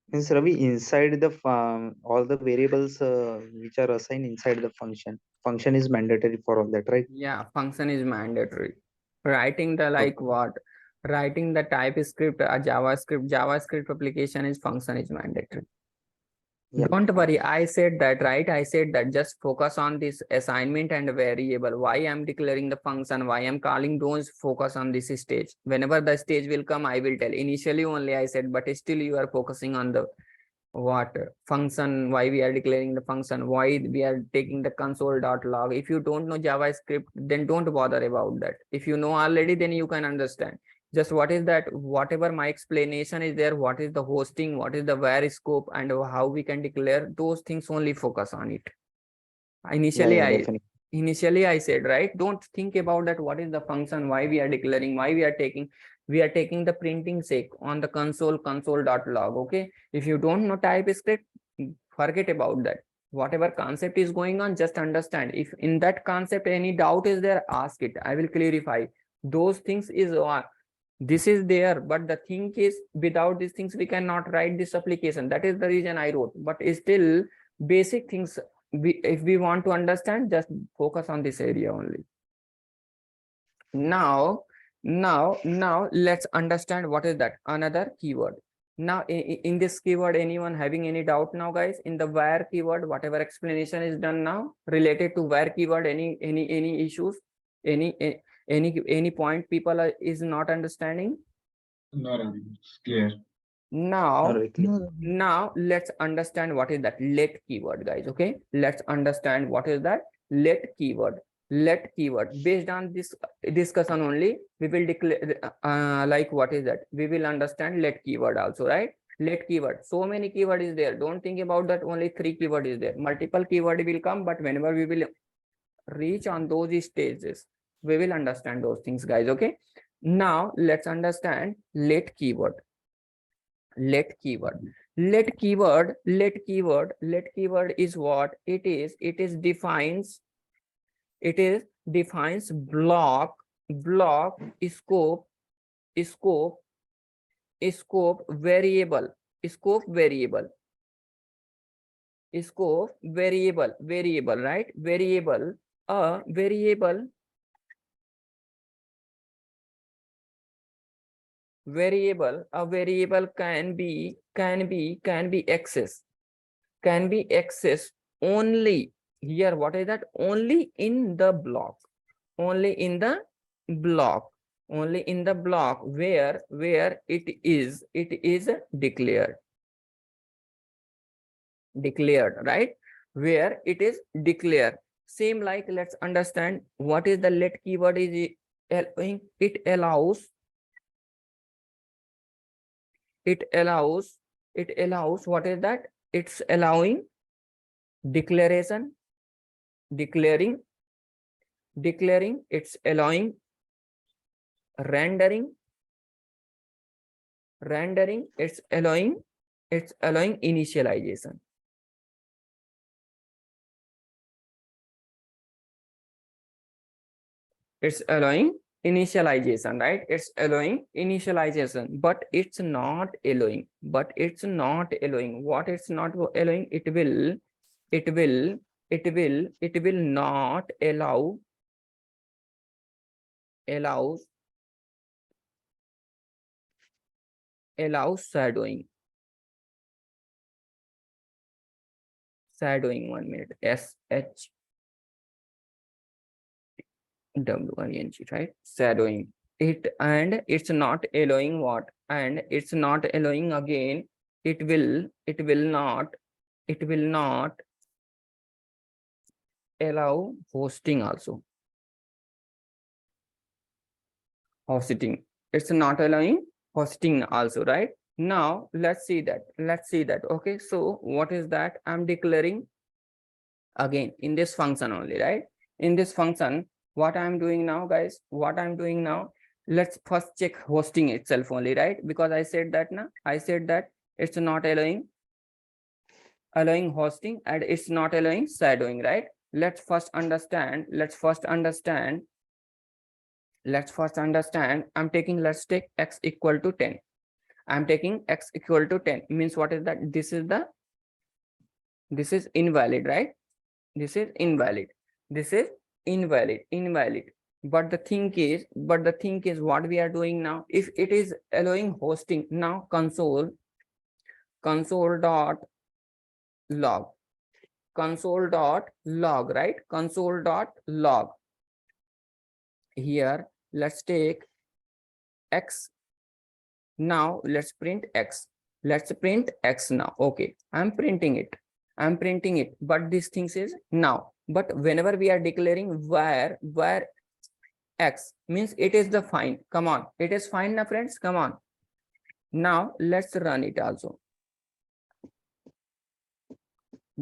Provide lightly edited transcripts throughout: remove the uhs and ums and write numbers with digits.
Means Ravi, inside the all the variables which are assigned inside the function is mandatory for all that, right? Yeah, function is mandatory. Writing the like Okay. what? Writing the TypeScript, JavaScript application is function is mandatory. Yeah. Don't worry, I said that, right? I said that just focus on this assignment and variable. Why I'm declaring the function, why I'm calling, don't focus on this stage. Whenever the stage will come, I will tell. Initially only I said, but still you are focusing on the what function, why we are declaring the function, why we are taking the console.log. If you don't know JavaScript, then don't bother about that. If you know already, then you can understand. Just what is that, whatever my explanation is there, what is the hosting, what is the where scope, and how we can declare those things, only focus on it. Yeah, Initially, yeah, I definitely. said, right, don't think about that what is the function, why we are declaring, why we are taking the printing sake on the console.log. Okay, if you don't know TypeScript, forget about that. Whatever concept is going on, just understand. If in that concept any doubt is there, ask it, I will clarify. Those things is this is there, but the thing is, without these things we cannot write this application. That is the reason I wrote, but still basic things, if we want to understand, just focus on this area only. Now let's understand what is that another keyword. Now in this keyword, anyone having any doubt now, guys? In the where keyword, whatever explanation is done now related to where keyword, any issues, any point people is not understanding? No, Ravi, it's clear. Not Now very clear. now let's understand what is that let keyword, guys. Okay, let's understand what is that let keyword. Let keyword, based on this discussion only, we will declare like what is that, we will understand let keyword also, right? Let keyword, so many keyword is there. Don't think about that only 3 keyword is there. Multiple keyword will come, but whenever we will reach on those stages, we will understand those things, guys. Okay, now let's understand let keyword. Let keyword is what it is. It is defines block scope scope variable scope variable variable, right? A variable can be accessed only here. What is that? Only in the block, only in the block only in the block where it is declared, right? Where it is declared. Same like, let's understand what is the let keyword is allowing. It allows what is that? It's allowing declaration, declaring, it's allowing rendering, it's allowing initialization. It's allowing initialization, right? It's allowing initialization, but it's not allowing. What it's not allowing? It will not allows shadowing. 1 minute. SHWING, right? Shadowing it, and it's not allowing what? And it's not allowing again. It will not allow hosting also. Hosting, it's not allowing hosting also, right? Now let's see that. Okay, so what is that? I'm declaring again in this function only, right? In this function, what I'm doing now, guys, let's first check hosting itself only, right? Because I said that it's not allowing hosting, and it's not allowing shadowing, right? Let's first understand. I'm taking, let's take x equal to 10. I'm taking x equal to 10 means what is that? This is invalid, right? This is invalid. This is invalid. But the thing is what we are doing now, if it is allowing hosting, now console dot log, right? Console dot log. Here, let's take x. Now let's print x. Let's print x now. Okay, I'm printing it. But this thing says now. But whenever we are declaring where x means it is the fine. Come on, it is fine now, friends. Come on. Now let's run it also.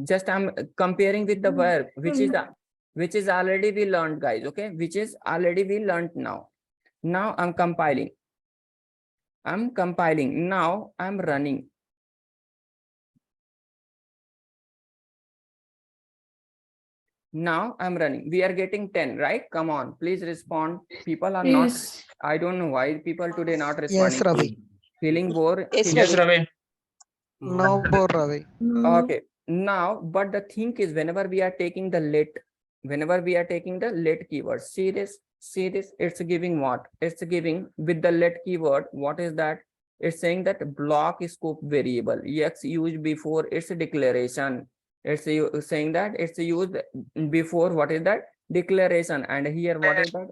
Just I'm comparing with the verb, which is already we learned, guys. Okay, which is already we learned now. Now I'm compiling. Now I'm running. Now I'm running. We are getting 10, right? Come on, please respond. People are not. I don't know why people today not responding. Yes, Ravi. Feeling bored. Yes, Ravi. No more, Ravi. Okay. Now, but the thing is, whenever we are taking the let keyword, see this, it's giving what? It's giving with the let keyword. What is that? It's saying that block scope variable x used before its declaration. It's saying that it's used before what is that? Declaration. And here what is that?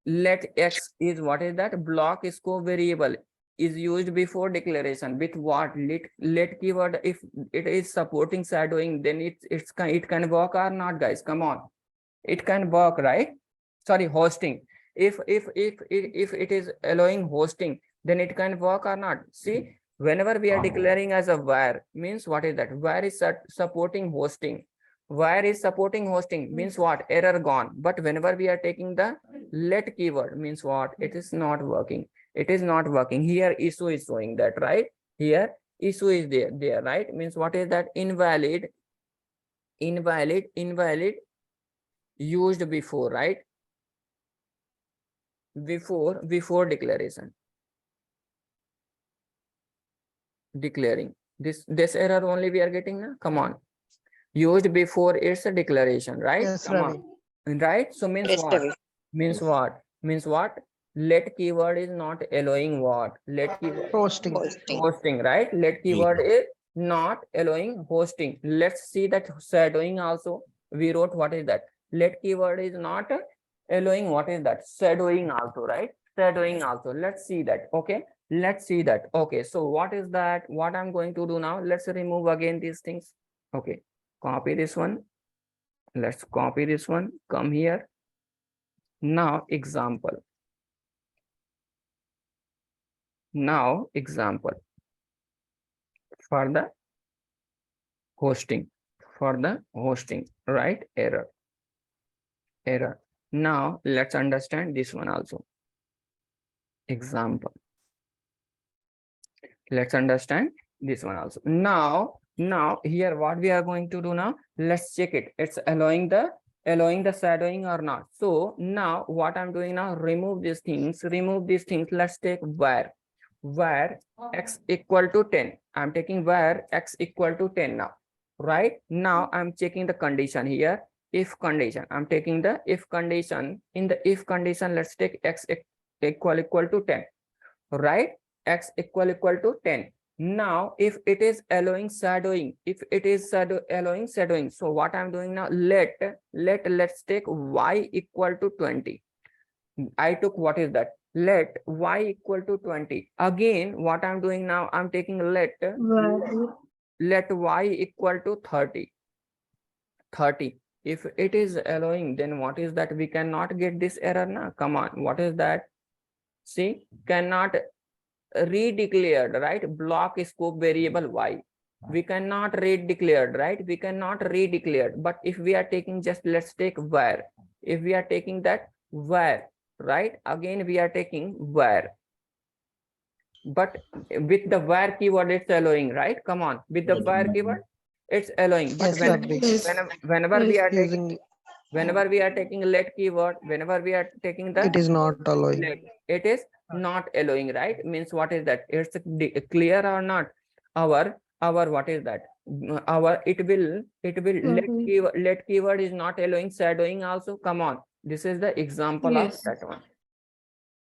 Let x is what is that? Block scope variable is used before declaration with what? Let keyword. If it is supporting shadowing, then it can work or not, guys. Come on, it can work, right? Sorry, hosting. If it is allowing hosting, then it can work or not. See, whenever we are declaring as a where, means what is that? Where is supporting hosting. Where is supporting hosting means what? Error gone. But whenever we are taking the let keyword, means what? It is not working. It is not working. Here issue is showing that, right? Here issue is there, right? Means what is that? Invalid used before, right? Before declaration. Declaring this error only we are getting now. Come on, used before it's a declaration, right? Yes, Come Ravi. on, right? So means what? Means what? Let keyword is not allowing what? Let keyword hosting, right? Let keyword is not allowing hosting. Let's see that shadowing also. We wrote what is that? Let keyword is not allowing what is that? Shadowing also, right? Shadowing also. Let's see that. Okay. Let's see that. Okay. So what is that? What I'm going to do now? Let's remove again these things. Okay. Copy this one. Let's copy this one. Come here. Now example. Now example for the hosting. Right? Error. Now let's understand this one also. Example. Let's understand this one also. Now here what we are going to do now, let's check it. It's allowing the shadowing or not. So now what I'm doing now, remove these things. Let's take where x equal to 10. I'm taking where x equal to 10 now. Right? Now I'm checking the condition here. If condition. I'm taking the if condition. In the if condition, let's take x equal to 10. Right? X equal to 10. Now if it is allowing shadowing, allowing shadowing, so what I'm doing now, let's take y equal to 20. I took what is that? Let y equal to 20. Again, what I'm doing now, I'm taking let y equal to 30. If it is allowing, then what is that? We cannot get this error now. Come on, what is that? See, cannot redeclared, right? Block scope variable y. We cannot redeclared, right? We cannot redeclared. But if we are taking just, let's take where. If we are taking that where, right? Again, we are taking where. But with the where keyword, it's allowing, right? Come on, with the where keyword, it's allowing. But Yes, Ravi. whenever we are Using Whenever we are taking let keyword, whenever we are taking the It is not allowing. let, it is not allowing, right? Means what is that? It's clear or not? Our what is that? Our it will let keyword is not allowing shadowing also. Come on, this is the example of that one.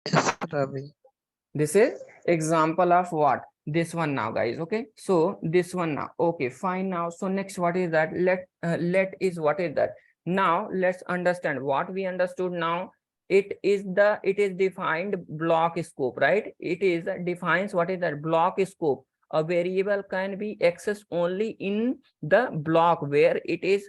Yes, Ravi. This is example of what? This one now, guys. Okay, so this one now. Okay, fine. Now, so next, what is that? Let is what is that? Now let's understand what we understood now. It is defined block scope, right? It is defines what is that block scope. A variable can be accessed only in the block where it is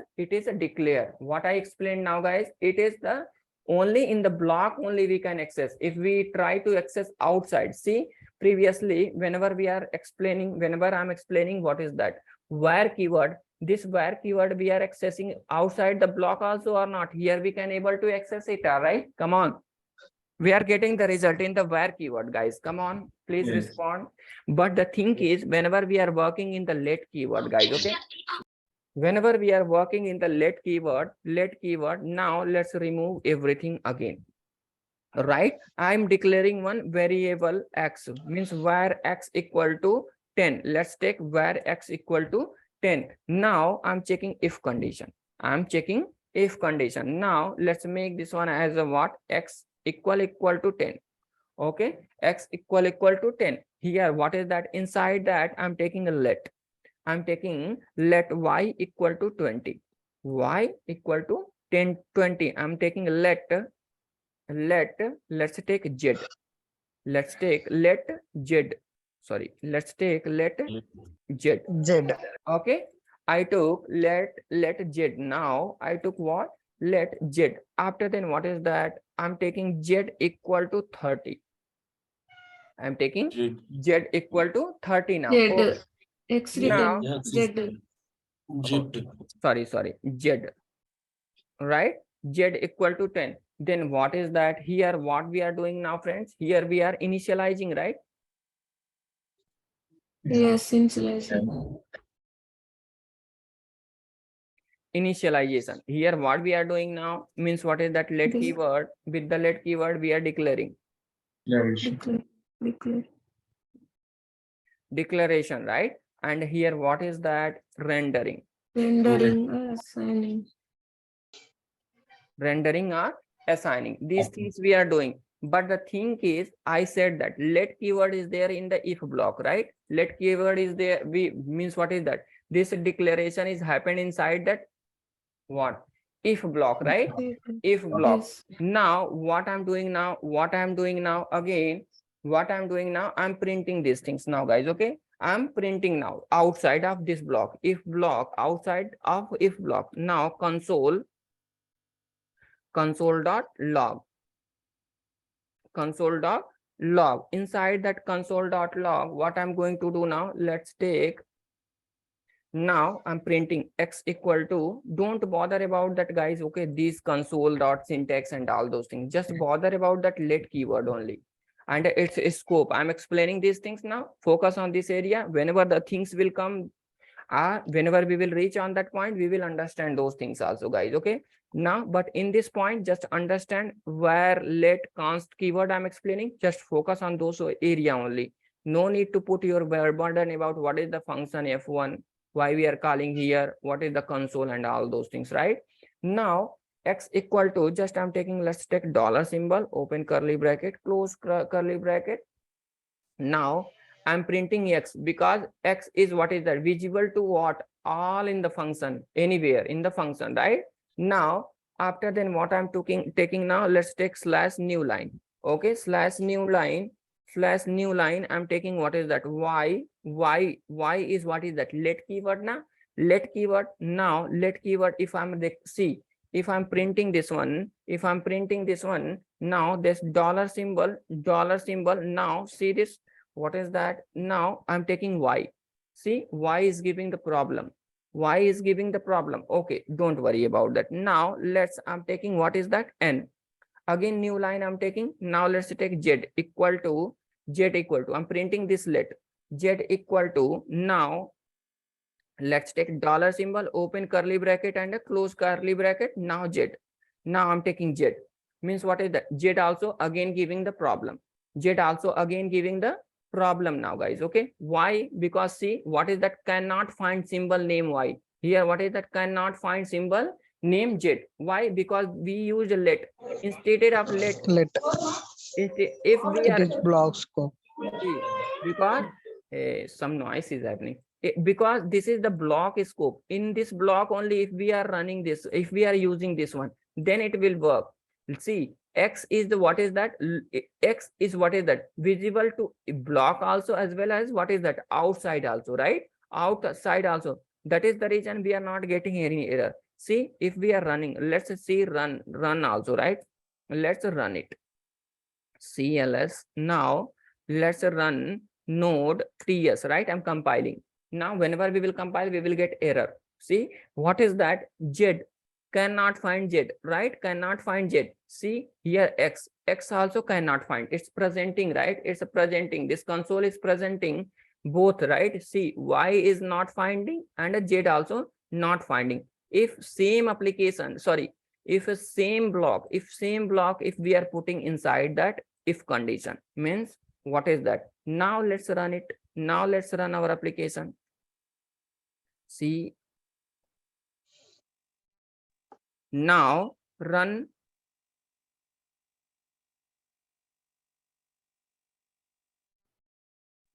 declared. What I explained now, guys, it is the only in the block only we can access. If we try to access outside, see previously whenever I'm explaining what is that where keyword, this where keyword we are accessing outside the block also or not. Here we can able to access it, all right? Come on, we are getting the result in the where keyword, guys. Come on, please Yes. respond. But the thing is, whenever we are working in the let keyword, guys, okay, whenever we are working in the let keyword, now let's remove everything again, right? I'm declaring one variable x, means where x equal to 10. Let's take where x equal to 10. Now I'm checking if condition. Now let's make this one as a what? X equal to 10. Okay, x equal to 10. Here what is that? Inside that I'm taking a let. I'm taking let y equal to 20. Y equal to 10, 20. I'm taking let's take z. Let's take let z. Sorry, let's take let z. Z. Okay, I took let z. Now I took what? Let z. After then what is that? I'm taking z equal to 30. I'm taking z equal to 30 now. Okay. X Now, Z. sorry, z, right? Z equal to 10. Then what is that? Here what we are doing now, friends? Here we are initializing, right? Yes, initialization. Initialization. Here what we are doing now means what is that? Let This- keyword. With the let keyword we are declaring. Declare. Declaration, right? And here what is that? Rendering. Rendering, assigning. Rendering or assigning. These things we are doing. But the thing is, I said that let keyword is there in the if block, right? Let keyword is there. We means what is that? This declaration is happened inside that what? If block, right? If block. Yes. Now what I'm doing now? Again, what I'm doing now? I'm printing these things now, guys. Okay. I'm printing now outside of this block. If block, outside of if block. Now console dot log. Inside that console dot log, what I'm going to do now? Let's take. Now I'm printing x equal to, don't bother about that, guys. Okay, these console dot syntax and all those things, just bother about that let keyword only and its scope. I'm explaining these things now. Focus on this area. Whenever the things will come, whenever we will reach on that point, we will understand those things also, guys. Okay, now but in this point, just understand where let const keyword I'm explaining. Just focus on those area only. No need to put your burden about what is the function f1, why we are calling here, what is the console and all those things, right? Now x equal to, just I'm taking, let's take dollar symbol, open curly bracket, close curly bracket. Now I'm printing x because x is what is that? Visible to what? All in the function, anywhere in the function, right? Now after then what I'm taking now, let's take slash new line. Okay, slash new line, I'm taking what is that? Y is what is that? Let keyword now. Let keyword. Now let keyword, if I'm see, if I'm printing this one, now this dollar symbol, now see this, what is that? Now I'm taking y. See, y is giving the problem. Okay, don't worry about that. Now I'm taking what is that? N. Again new line I'm taking. Now let's take z equal to, I'm printing this let z equal to, now let's take dollar symbol, open curly bracket and a close curly bracket. Now z. Now I'm taking Z. Means what is that? Z also again giving the problem. Z also again giving the problem now, guys. Okay. Why? Because see, what is that? Cannot find symbol name Y. Here, what is that? Cannot find symbol name Z. Why? Because we use let. Instead of let, Let if we it are is block scope. see, because some noise is happening. Because this is the block scope. In this block only, if we are running this, if we are using this one, then it will work. See, X is the what is that? X is what is that? Visible to block also, as well as what is that? Outside also, right? Outside also. That is the reason we are not getting any error. See, if we are running, let's see run also, right? Let's run it. CLS. Now let's run node 3s, right? I'm compiling. Now whenever we will compile, we will get error. See, what is that? Z cannot find Z, right? Cannot find Z. See here, X also cannot find. It's presenting, right? It's presenting. This console is presenting both, right? See, Y is not finding and Z also not finding. If same application, sorry, if same block, if we are putting inside that if condition, means what is that? Now let's run it. Now let's run our application. See, now run.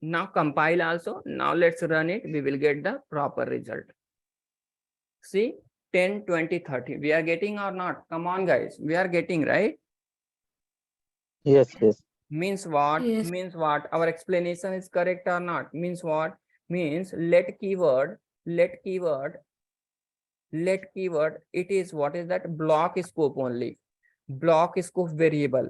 Now compile also. Now let's run it. We will get the proper result. See, 10, 20, 30. We are getting or not? Come on, guys. We are getting, right? Yes, yes. Means what? Yes. Means what? Our explanation is correct or not? Means what? Means let keyword, it is what is that? Block scope only. Block scope variable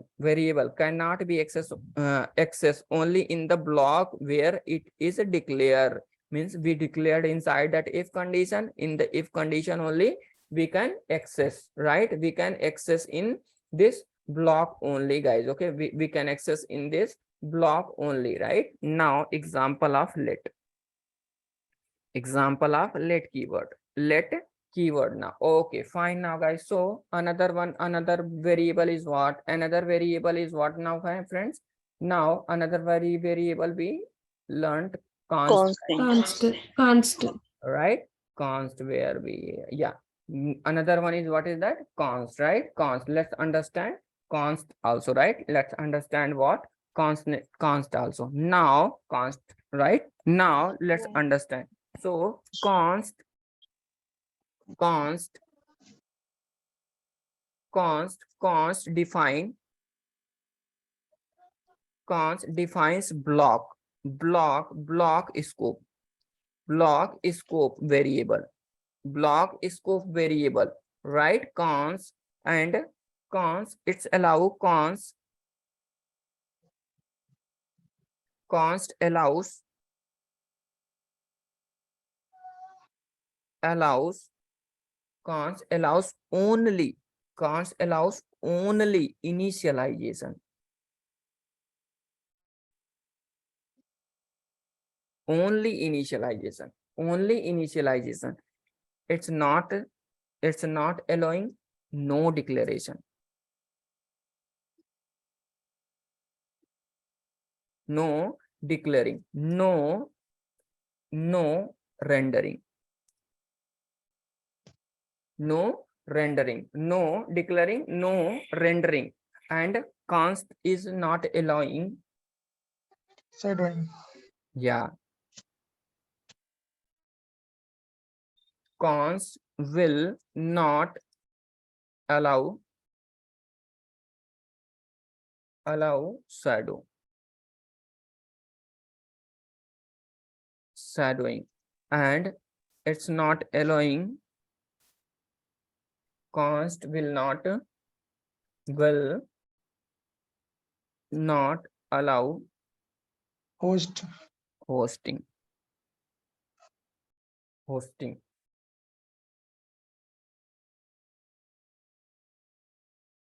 cannot be accessed only in the block where it is declared. Means we declared inside that if condition. In the if condition only we can access, right? We can access in this block only, guys. Okay, we can access in this block only, right? Now example of let keyword. Let keyword. Now okay, fine. Now guys, so another variable is what? Another variable is what now, friends? Now another variable we learned, const, Const. right? Const, where we, yeah, another one is what is that? Const, right? Const. Let's understand const also, right? Let's understand what const also. Now const, right? Now let's understand. So const defines block scope variable, right? Const and it's allow const allows const allows only initialization. Only initialization. It's not allowing no declaration, no declaring, no rendering, no declaring, no rendering. And const is not allowing, Sidewing. yeah, const will not allow shadowing, and it's not allowing, const will not allow Host.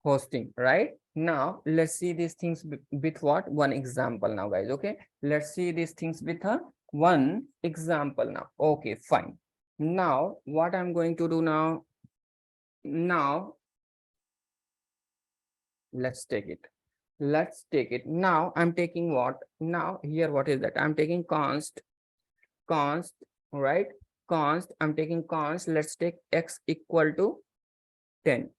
hosting, right? Now let's see these things with what? One example now, guys. Okay, let's see these things with one example now. Okay, fine. Now what I'm going to do now, Let's take it. Let's take it. Now I'm taking what? Now here, what is that? I'm taking const, right? Const, I'm taking const. Let's take x equal to 10,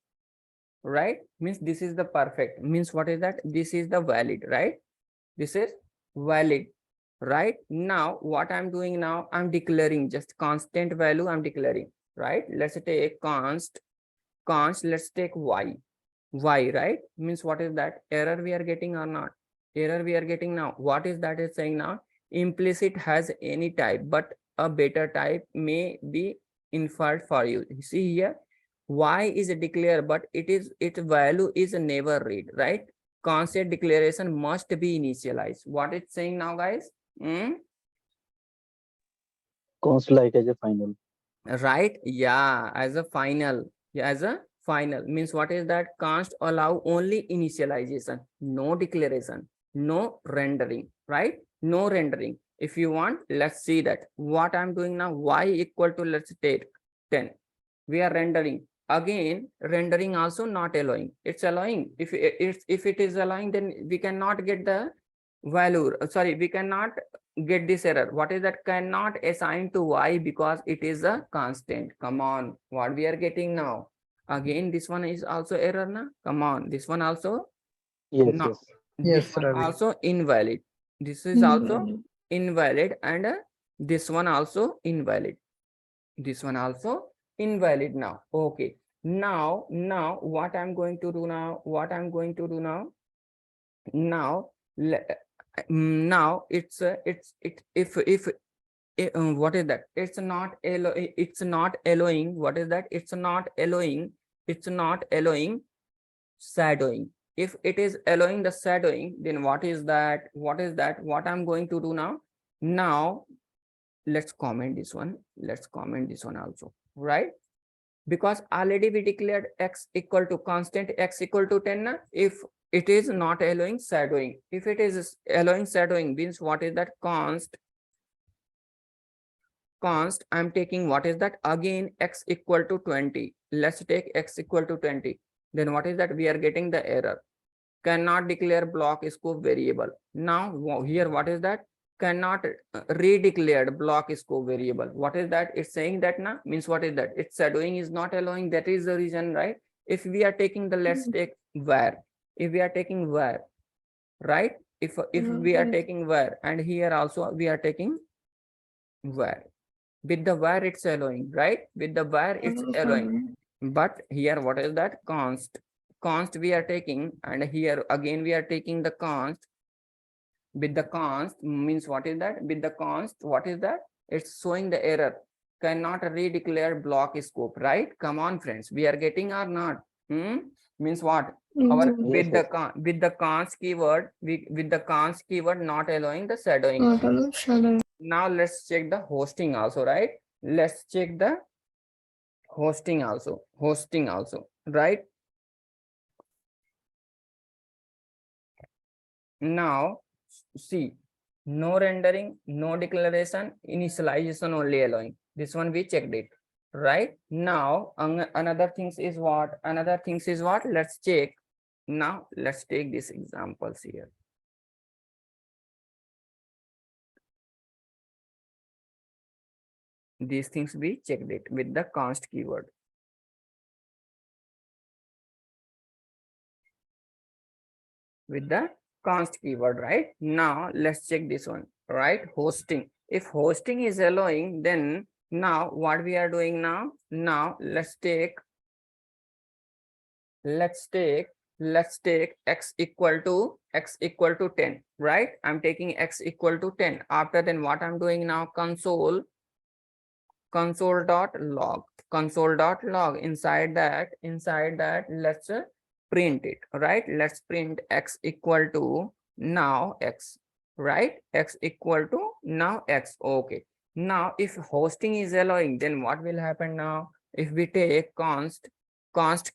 right? Means this is the perfect. Means what is that? This is the valid, right? This is valid, right? Now what I'm doing now, I'm declaring just constant value. I'm declaring, right? Let's take const, let's take y, right? Means what is that? Error we are getting or not? Error we are getting now. What is that is saying now? Implicit has any type, but a better type may be inferred for you. You see here, y is declared, but its value is never read, right? Constant declaration must be initialized. What it's saying now, guys? Const like as a final. Right? Yeah, as a final. Yeah, as a final means what is that? Const allow only initialization, no declaration, no rendering, right? No rendering. If you want, let's see that. What I'm doing now, y equal to, let's take 10. We are rendering. Again, rendering also not allowing. It's allowing. If it is allowing, then we cannot get the value. Sorry, we cannot get this error. What is that? Cannot assign to y because it is a constant. Come on, what we are getting now? Again, this one is also error na? Come on, this one also Yes, no. yes. This Yes, one Ravi. also invalid. This is also invalid, and this one also invalid. This one also invalid now. Okay. Now what I'm going to do now? What I'm going to do now? Now now it's what is that? It's not allowing. What is that? It's not allowing shadowing. If it is allowing the shadowing, then what is that? What I'm going to do now? Now let's comment this one. Let's comment this one also, right? Because already we declared x equal to constant x equal to 10 na? If it is not allowing shadowing, if it is allowing shadowing, means what is that? Const, I'm taking what is that? Again x equal to 20. Let's take x equal to 20. Then what is that? We are getting the error. Cannot declare block scope variable. Now here what is that? Cannot redeclared block scope variable. What is that? It's saying that na, means what is that? It's shadowing is not allowing. That is the reason, right? If we are taking the, let's take var. If we are taking var, right? If we are taking var, and here also we are taking var. With the var it's allowing, right? With the var it's allowing. But here what is that? Const we are taking, and here again we are taking the const. With the const means what is that? With the const, what is that? It's showing the error. Cannot redeclare block scope, right? Come on, friends. We are getting or not? Means what? Our Yes, yes. with the const keyword, with the const keyword not allowing the shadowing. Now let's check the hosting also, right? Let's check the hosting also, right? Now see, no rendering, no declaration, initialization only allowing. This one we checked it, right? Now another things is what? Let's check. Now let's take these examples here. These things we checked it with the const keyword. With the const keyword, right? Now let's check this one, right? Hosting. If hosting is allowing, then now what we are doing now? Now let's take x equal to 10, right? I'm taking x equal to 10. After then what I'm doing now? Console dot log. Inside that let's print it, right? Let's print x equal to now x, right? X equal to now x. Okay. Now if hosting is allowing, then what will happen now? If we take const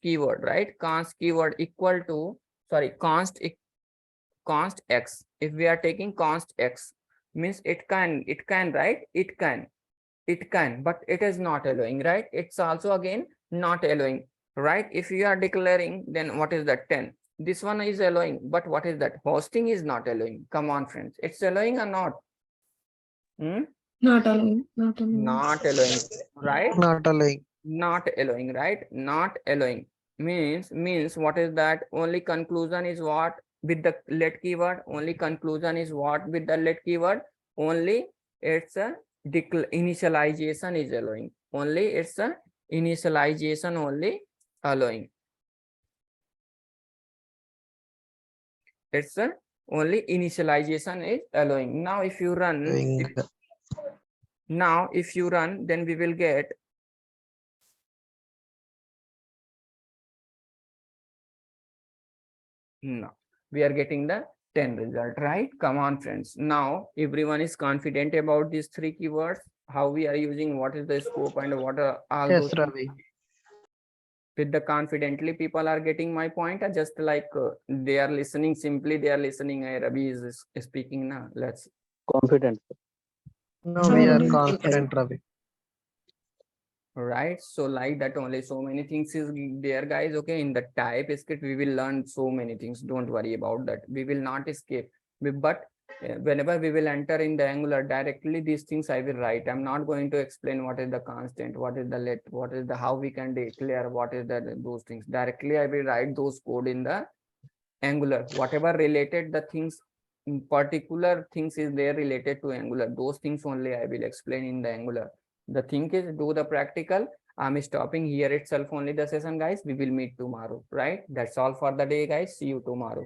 keyword, right? Const keyword equal to, sorry, const x. If we are taking const x, means it can, right? It can, but it is not allowing, right? It's also again not allowing, right? If you are declaring, then what is that? 10. This one is allowing, but what is that? Hosting is not allowing. Come on, friends. It's allowing or not? Hmm? Not allowing. Not allowing. Not allowing, right? Not allowing. Not allowing, right? Not allowing means what is that? Only conclusion is what with the let keyword. Only conclusion is what with the let keyword. Only it's a initialization is allowing. Only it's a initialization only allowing. It's a only initialization is allowing. Now if you run, then we will get no, we are getting the 10 result, right? Come on, friends. Now everyone is confident about these three keywords, how we are using, what is the scope, and what are all Yes, those Ravi. with the confidently people are getting my point, or just like they are listening, simply they are listening. Ravi is speaking now. Let's Confident. No, we are Confident. confident, Ravi. right. So like that only, so many things is there, guys. Okay, in the TypeScript we will learn so many things. Don't worry about that. We will not escape. But whenever we will enter in the Angular directly, these things I will write. I'm not going to explain what is the constant, what is the let, what is the how we can declare, what is that, those things. Directly I will write those code in the Angular. Whatever related the things, particular things is there related to Angular. Those things only I will explain in the Angular. The thing is, do the practical. I'm stopping here itself only the session, guys. We will meet tomorrow, right? That's all for the day, guys. See you tomorrow.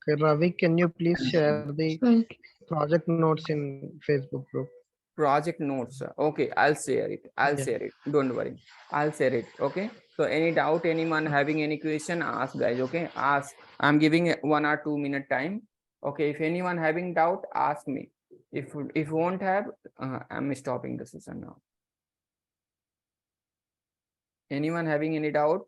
Okay, Ravi, can you please share the Thank you. project notes in Facebook group? Project notes. Okay, I'll share it. I'll Yeah. share it. Don't worry. I'll share it. Okay. So any doubt, anyone having any question, ask, guys. Okay, ask. I'm giving 1 or 2 minute time. Okay, if anyone having doubt, ask me. If won't have, I'm stopping the session now. Anyone having any doubt?